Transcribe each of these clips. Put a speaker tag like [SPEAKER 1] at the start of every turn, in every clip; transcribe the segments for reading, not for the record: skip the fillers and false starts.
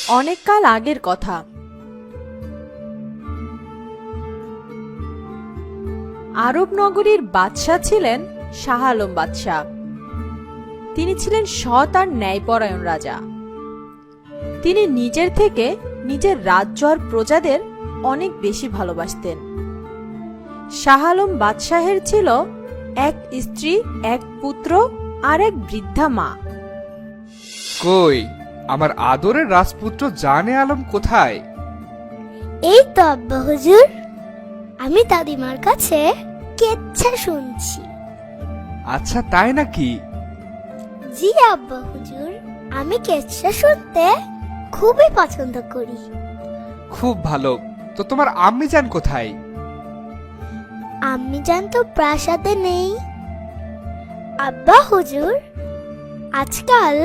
[SPEAKER 1] অনেক কাল আগের কথা। আরব নগরীর বাদশাহ ছিলেন শাহ আলম বাদশাহ। তিনি ছিলেন সৎ আর ন্যায়পরায়ণ রাজা। তিনি নিজের থেকে নিজের রাজ্য আর প্রজাদের অনেক বেশি ভালোবাসতেন। শাহ আলম বাদশাহের ছিল এক স্ত্রী, এক পুত্র আর এক বৃদ্ধা মা।
[SPEAKER 2] কই আমার আদরের রাজপুত্র জানে আলম কোথায়?
[SPEAKER 3] এই তো আব্বা হুজুর, আমি দাদিমার কাছে কেচ্ছা শুনছি।
[SPEAKER 2] আচ্ছা তাই নাকি?
[SPEAKER 3] জি আব্বা হুজুর, আমি কেচ্ছা শুনতে খুবই পছন্দ করি।
[SPEAKER 2] খুব ভালো। তো তোমার আম্মি যান কোথায়?
[SPEAKER 3] আম্মি জান তো প্রাসাদে নেই আব্বা হুজুর। আজকাল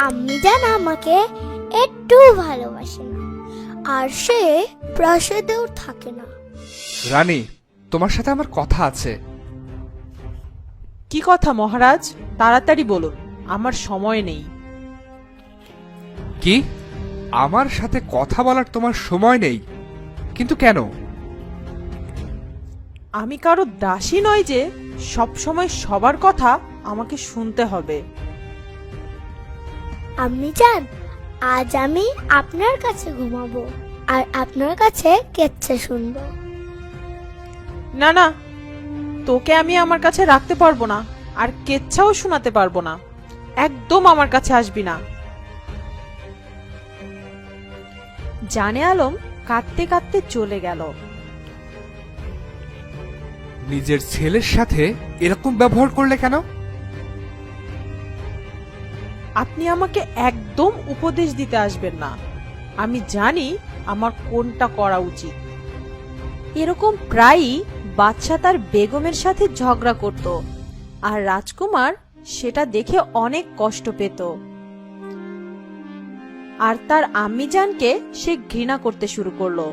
[SPEAKER 3] আম্মি জান আমাকে একটু ভালোবাসে না, আর সে প্রাসাদেও থাকে না।
[SPEAKER 2] রানী, তোমার সাথে আমার কথা আছে।
[SPEAKER 1] কি কথা মহারাজ? তাড়াতাড়ি বলুন, আমার সময় নেই।
[SPEAKER 2] কি? আমার সাথে কথা বলার তোমার সময় নেই? কিন্তু কেন?
[SPEAKER 1] আমি কারো দাসী নয় যে সব সময় সবার কথা আমাকে শুনতে হবে।
[SPEAKER 3] আম্মি জান, আজ আমি আপনার কাছে ঘুমাবো আর আপনার কাছে কেচ্ছা শুনবো।
[SPEAKER 1] না না, তোকে আমি আমার কাছে রাখতে পারবো না, আর কেচ্ছাও শোনাতে পারবো না। একদম আমার কাছে আসবি না। জানে আলম কাঁদতে কাঁদতে চলে গেল।
[SPEAKER 2] নিজের ছেলের সাথে এরকম ব্যবহার করলে কেন?
[SPEAKER 1] আপনি আমাকে একদম উপদেশ দিতে আসবেন না। আমি জানি আমার কোনটা করা উচিত। এরকম প্রায়ই বাদশা তার বেগমের সাথে ঝগড়া করত, আর রাজকুমার সেটা দেখে অনেক কষ্ট পেত, আর তার আম্মিজানকে সে ঘৃণা করতে শুরু করলো।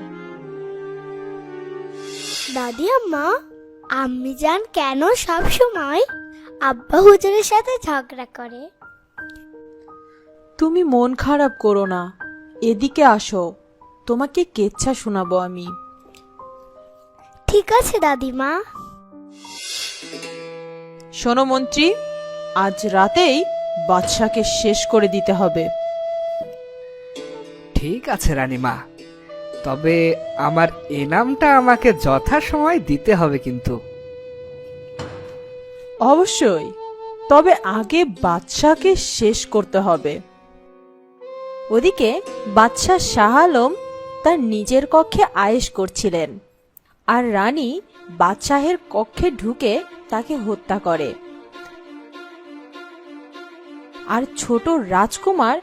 [SPEAKER 3] দাদি আম্মা, আম্মি জান কেন সব সময় আব্বা হুজুরের সাথে ঝগড়া করে?
[SPEAKER 1] তুমি মন খারাপ করো না, এদিকে আসো, তোমাকে কেচ্ছা শোনাবো আমি।
[SPEAKER 3] ঠিক আছে দাদিমা।
[SPEAKER 1] শোনো মন্ত্রী, আজ রাতেই বাদশাকে শেষ করে দিতে হবে।
[SPEAKER 4] ঠিক আছে রানীমা, তবে আমার এনামটা আমাকে যথাসময় দিতে হবে কিন্তু।
[SPEAKER 1] অবশ্যই, তবে আগে বাদশাকে শেষ করতে হবে। ওদিকে বাদশাহ শাহ আলম তার নিজের কক্ষে আয়েশ করছিলেন, আর রানী বাদশাহের কক্ষে ঢুকে তাকে হত্যা করে। আর ছোট রাজকুমার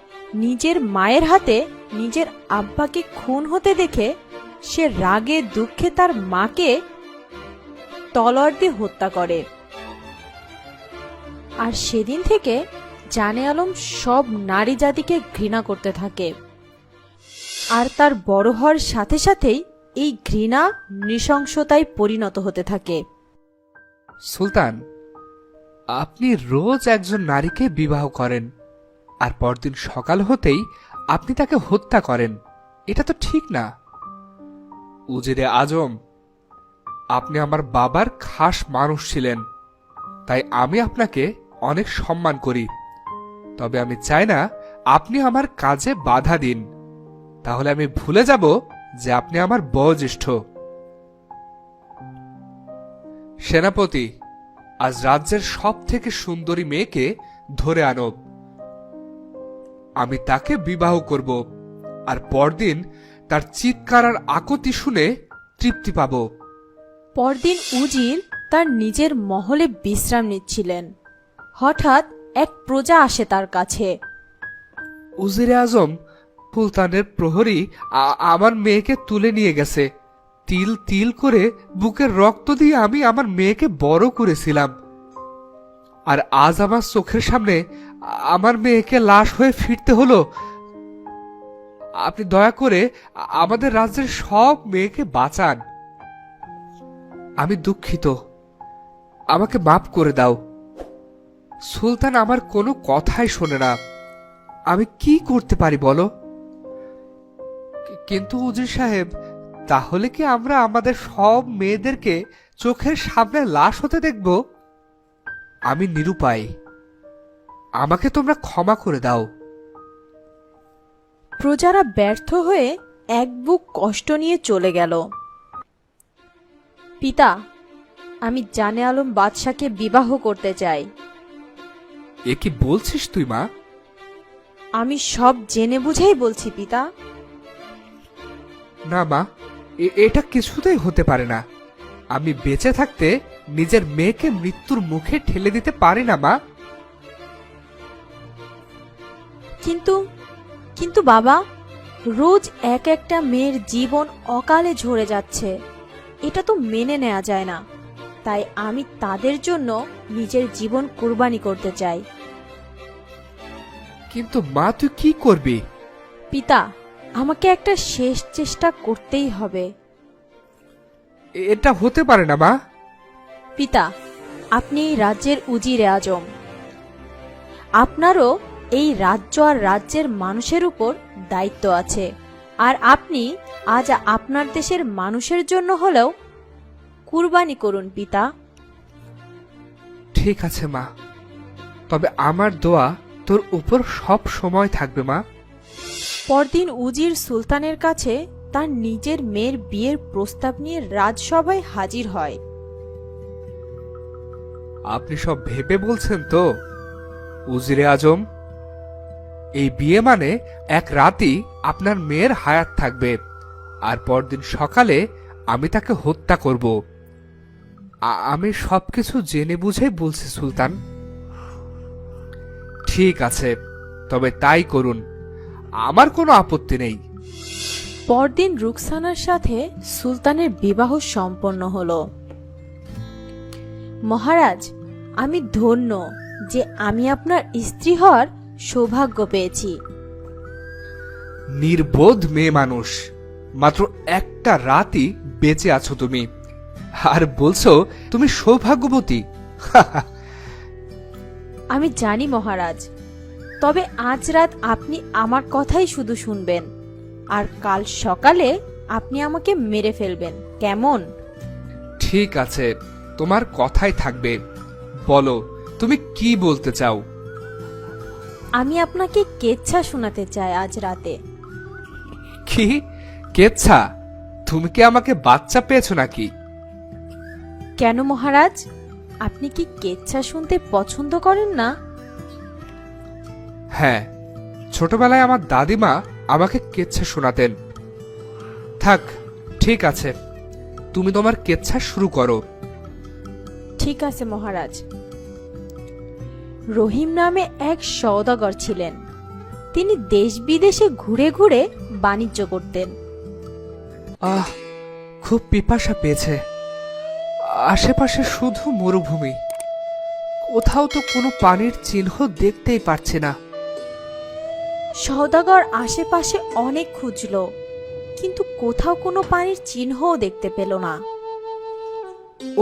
[SPEAKER 1] নিজের মায়ের হাতে নিজের আব্বাকে খুন হতে দেখে সে রাগে দুঃখে তার মাকে তলোয়ার দিয়ে হত্যা করে। আর সেদিন থেকে জানে আলম সব নারী জাতিকে ঘৃণা করতে থাকে, আর তার বড় হওয়ার সাথে সাথেই এই ঘৃণা নৃশংসতায় পরিণত হতে থাকে।
[SPEAKER 2] সুলতান, আপনি রোজ একজন নারীকে বিবাহ করেন, আর পরদিন সকাল হতেই আপনি তাকে হত্যা করেন। এটা তো ঠিক না। উজিরে আজম, আপনি আমার বাবার খাস মানুষ ছিলেন, তাই আমি আপনাকে অনেক সম্মান করি। তবে আমি চাই না আপনি আমার কাজে বাধা দিন, তাহলে আমি ভুলে যাব যে আপনি আমার বয়োজ্যেষ্ঠ। সেনাপতি, আজ রাজ্যের সব থেকে সুন্দরী মেয়েকে ধরে আনো। আমি তাকে বিবাহ করব, আর পরদিন তার চিৎকার আর আকুতি শুনে তৃপ্তি পাব।
[SPEAKER 1] পরদিন উজির তার নিজের মহলে বিশ্রাম নিচ্ছিলেন। হঠাৎ এক প্রজা আসে তার কাছে।
[SPEAKER 2] উজিরে আজম, সুলতানের প্রহরী আমার মেয়েকে তুলে নিয়ে গেছে। তিল তিল করে বুকের রক্ত দিয়ে আমি আমার মেয়েকে বড় করেছিলাম, আর আজ আমার চোখের সামনে আমার মেয়েকে লাশ হয়ে ফিরতে হলো। আপনি দয়া করে আমাদের রাজ্যের সব মেয়েকে বাঁচান। আমি দুঃখিত, আমাকে মাফ করে দাও। সুলতান আমার কোনো কথাই শোনে না। আমি কি করতে পারি বলো? কিন্তু উজির সাহেব, তাহলে কি আমরা আমাদের সব মেয়েদেরকে চোখের সামনে লাশ হতে দেখব? আমি নিরুপায়, আমাকে তোমরা ক্ষমা করে দাও।
[SPEAKER 1] প্রজারা ব্যর্থ হয়ে এক বুক কষ্ট নিয়ে চলে গেল। পিতা, আমি জানে আলম বাদশাকে বিবাহ করতে চাই।
[SPEAKER 2] এ কি বলছিস তুই মা?
[SPEAKER 1] আমি সব জেনে বুঝেই বলছি পিতা।
[SPEAKER 2] না মা, এটা কিছুতেই হতে পারে না। আমি বেঁচে থাকতে নিজের মেয়েকে মৃত্যুর মুখে ঠেলে দিতে পারি না মা।
[SPEAKER 1] কিন্তু কিন্তু বাবা, রোজ এক একটা মেয়ের জীবন অকালে ঝরে যাচ্ছে, এটা তো মেনে নেওয়া যায় না। তাই আমি তাদের জন্য নিজের জীবন কুরবানি করতে চাই।
[SPEAKER 2] কিন্তু মা, তুই কি করবি?
[SPEAKER 1] পিতা, আমাকে একটা শেষ চেষ্টা করতেই হবে।
[SPEAKER 2] এটা হতে পারে না মা।
[SPEAKER 1] পিতা, আপনি এই রাজ্যের উজিরে আজম। আপনারও এই রাজ্য আর রাজ্যের মানুষের উপর দায়িত্ব আছে। আর আপনি আজ আপনার দেশের মানুষের জন্য হলেও কুরবানি করুন পিতা।
[SPEAKER 2] ঠিক আছে মা, তবে আমার দোয়া তোর উপর সব সময় থাকবে মা।
[SPEAKER 1] পরদিন উজির সুলতানের কাছে তার নিজের মেয়ের বিয়ের প্রস্তাব নিয়ে রাজসভায় হাজির হয়।
[SPEAKER 2] আপনি সব ভেবে বলছেন তো উজিরে আজম? এই বিয়ে মানে এক রাতই আপনার মেয়ের হায়াত থাকবে, আর পরদিন সকালে আমি তাকে হত্যা করব। আমি সবকিছু জেনে বুঝে বলছি সুলতান। ঠিক আছে, তবে তাই করুন, আমার কোনো আপত্তি নেই।
[SPEAKER 1] পরদিন রুকসানার সাথে সুলতানের বিবাহ সম্পন্ন হলো। মহারাজ, আমি ধন্য যে আমি আপনার স্ত্রী হওয়ার সৌভাগ্য পেয়েছি।
[SPEAKER 2] নির্বোধ মেয়ে মানুষ, মাত্র একটা রাতই বেঁচে আছো তুমি, আর বলছো তুমি সৌভাগ্যবতী।
[SPEAKER 1] আমি জানি মহারাজ, তবে আজ রাত আপনি আমার কথাই শুধু শুনবেন, আর কাল সকালে আপনি আমাকে মেরে ফেলবেন, কেমন?
[SPEAKER 2] ঠিক আছে, তোমার কথাই থাকবে। বলো, তুমি কি বলতে চাও?
[SPEAKER 1] আমি আপনাকে কেচ্ছা শোনাতে চাই আজ রাতে।
[SPEAKER 2] কি কেচ্ছা? তুমি কি আমাকে বাচ্চা পেয়েছো নাকি?
[SPEAKER 1] কেন মহারাজ, আপনি কি কেচ্ছা শুনতে পছন্দ করেন না?
[SPEAKER 2] হ্যাঁ, ছোটবেলায় আমার দাদিমা আমাকে কেচ্ছা শোনাতেন। থাক, ঠিক আছে, তুমি তোমার কেচ্ছা শুরু করো।
[SPEAKER 1] ঠিক আছে মহারাজ। রহিম নামে এক সওদাগর ছিলেন। তিনি দেশ বিদেশে ঘুরে ঘুরে বাণিজ্য করতেন।
[SPEAKER 2] আহ, খুব পিপাসা পেয়েছে। আশেপাশে শুধু মরুভূমি, কোথাও তো কোনো পানির চিহ্ন দেখতেই পারছি না।
[SPEAKER 1] সওদাগর আশেপাশে অনেক খুঁজল, কিন্তু কোথাও কোনো পানির চিহ্নও দেখতে পেল না।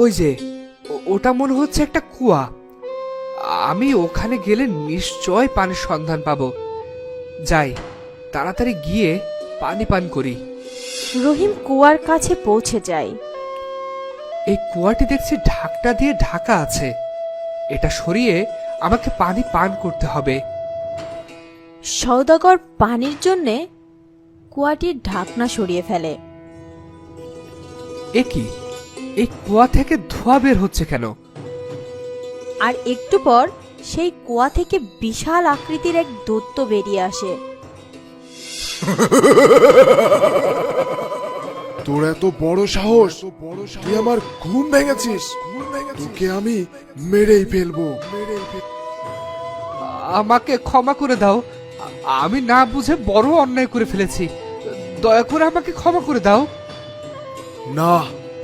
[SPEAKER 2] ওই যে, ওটা মনে হচ্ছে একটা কুয়া। আমি ওখানে গেলে নিশ্চয় পানির সন্ধান পাবো। যাই, তাড়াতাড়ি গিয়ে পানি পান করি।
[SPEAKER 1] রহিম কুয়ার কাছে পৌঁছে যায়।
[SPEAKER 2] এই কুয়াটি দেখছি ঢাকটা দিয়ে ঢাকা আছে। এটা সরিয়ে আমাকে পানি পান করতে হবে।
[SPEAKER 1] সওদাগর পানির জন্যে কুয়াটির ঢাকনা সরিয়ে ফেলে।
[SPEAKER 2] এ কি, এই কুয়া থেকে ধোঁয়া বের হচ্ছে কেন?
[SPEAKER 1] আর একটু পর সেই কুয়া থেকে বিশাল আকৃতির এক দৈত্য বেরিয়ে আসে।
[SPEAKER 5] তোর এত বড় সাহস, তুই আমার ঘুম ভেঙেছিস। তোকে আমি মেরেই ফেলবো।
[SPEAKER 2] আমাকে ক্ষমা করে দাও, আমি না বুঝে বড় অন্যায় করে ফেলেছি। দয়া করে আমাকে ক্ষমা করে দাও।
[SPEAKER 5] না,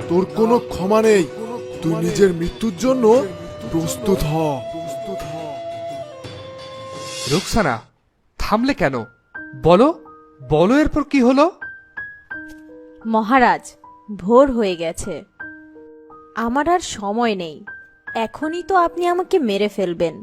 [SPEAKER 5] তোর কোনো ক্ষমা নেই। তুই নিজের মৃত্যুর জন্য প্রস্তুত হ।
[SPEAKER 2] রুকসানা, থামলে কেন? বলো বলো, এরপর কি হলো?
[SPEAKER 1] মহারাজ, ভোর হয়ে গেছে, আমার আর সময় নেই। এখনই তো আপনি আমাকে মেরে ফেলবেন।